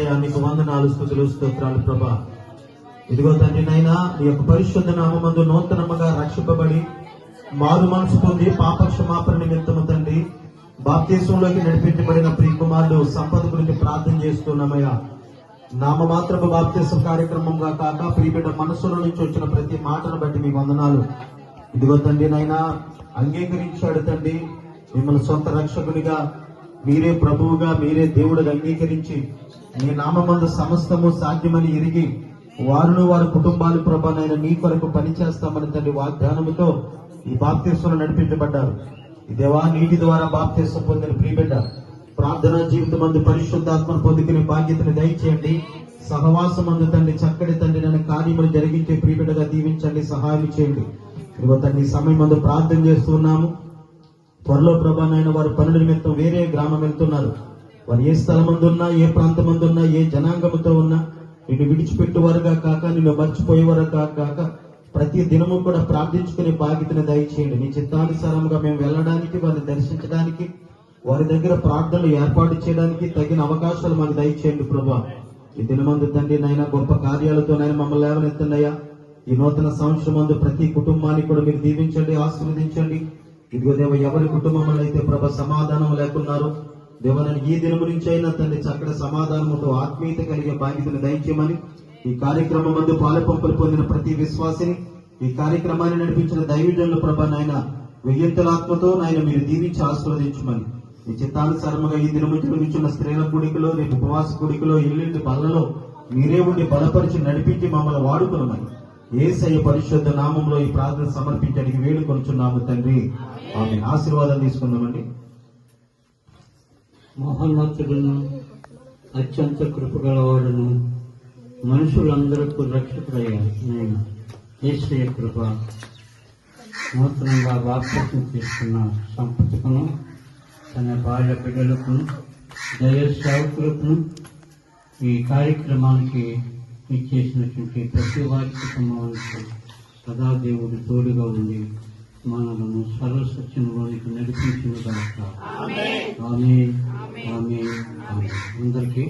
యేసయ్యా, నీకు వందనాలు, స్తుతులు, స్తోత్రాలు ప్రభా. ఇదిగో తండ్రి నైనా నీ యొక్క పరిశుద్ధ నామమందు నూతనముగా రక్షింపబడి మారు మనసు పొంది పాప క్షమాపణ నిమిత్తము తండ్రి బాప్తీసంలోకి నడిపించబడిన ప్రియ కుమారుడు సంపద గురించి ప్రార్థన చేస్తున్నామయ్యా. నామమాత్రపు బాప్తీసం కార్యక్రమంగా కాక ప్రియబిడ్డ మనసులో నుంచి వచ్చిన ప్రతి మాటను బట్టి మీ వందనాలు. ఇదిగో తండ్రి నైనా అంగీకరించాడు తండ్రి, మిమ్మల్ని సొంత రక్షకునిగా, మీరే ప్రభువుగా, మీరే దేవుడిగా అంగీకరించి మీ నామమందు సమస్తము సాధ్యమని ఎరిగి వారు కుటుంబాలు ప్రభానైనా నీ కొరకు పనిచేస్తామని తండ్రి వాగ్దానముతో ఈ బాప్తీసంలో నడిపించబడ్డారు. ఈ దేవా, నీటి ద్వారా బాప్తీసం పొందిన ప్రియబిడ్డ ప్రార్థనా జీవితం మందు పరిశుద్ధాత్మను పొందుకునే బాధ్యతను దయచేయండి. సహవాసం మందు తండ్రి చక్కటి తండ్రి నన్ను కార్యములు జరిగించే ప్రియబిడ్డగా దీవించండి, సహాయం చేయండి. ఇదిగో తండ్రి సమయం మందు ప్రార్థన చేస్తున్నాము. త్వరలో ప్రభానైనా వారు పనుల నిమిత్తం వేరే గ్రామం వెళ్తున్నారు. వారు ఏ స్థలమందున్నా, ఏ ప్రాంతమందున్నా, ఏ జనాంగముతో ఉన్నా నిన్ను విడిచిపెట్టువారుగా కాక, నిన్ను మర్చిపోయేవారుగా కాక ప్రతి దినము కూడా ప్రార్థించుకునే బాధ్యతను దయచేయండి. నీ చిత్తానుసారంగా మేము వెళ్ళడానికి, వారిని దర్శించడానికి, వారి దగ్గర ప్రార్థనలు ఏర్పాటు చేయడానికి తగిన అవకాశాలు మాకు దయచేయండి ప్రభా. ఈ దినమందు తండ్రి నైనా గొప్ప కార్యాలతో నైనా మమ్మల్ని లేవనెత్తున్నాయా. ఈ నూతన సంవత్సరం మందు ప్రతి కుటుంబాన్ని కూడా మీరు దీవించండి, ఆశీర్వదించండి. ఇదిగో దేవ, ఎవరి కుటుంబంలో అయితే ప్రభ సమాధానం లేకున్నారు దేవనని ఈ దినము నుంచి అయినా తండ్రి చక్కటి సమాధానముతో ఆత్మీయత కలిగే బాధ్యతను దయచేయమని, ఈ కార్యక్రమం మందు పాలపంపులు పొందిన ప్రతి విశ్వాసిని, ఈ కార్యక్రమాన్ని నడిపించిన దైవజనుల ప్రభ నాయన వెయ్యంతల ఆత్మతో నాయన మీరు దీవించి ఆశీర్వదించమని, ఈ చిత్తానుసారముగా ఈ దినము జరుగుతున్న స్త్రీల కూడికలో, రేపు ఉపవాస కూడికలో, ఎల్లుండి బల్లలో మీరే ఉండి బలపరిచి నడిపించి మమ్మల్ని వాడుకున్నామని యేసయ్య పరిశుద్ధ నామంలో ఈ ప్రార్థన సమర్పించడానికి వేడుకొనుచున్నాము తండ్రి. ఆమె ఆశీర్వాదం తీసుకుందామండి. మహోన్నతుడును అత్యంత కృపగలవాడును మనుషులందరికీ రక్షకుడయ్యా నేను యేసయ్య కృప నూతనంగా బాప్తిసం తీసుకున్న సంపత్తుకును, తన భార్య బిడ్డలకు, దైవ సేవకులకు, ఈ కార్యక్రమానికి ఇచ్చేసినటువంటి ప్రతి వారి కుటుంబానికి సదా దేవుడు తోడుగా ఉండి మనలను సర్వసత్యంలోనికి నడిపించిన దాకా ఆమేన్, ఆమేన్, ఆమేన్. అందరికీ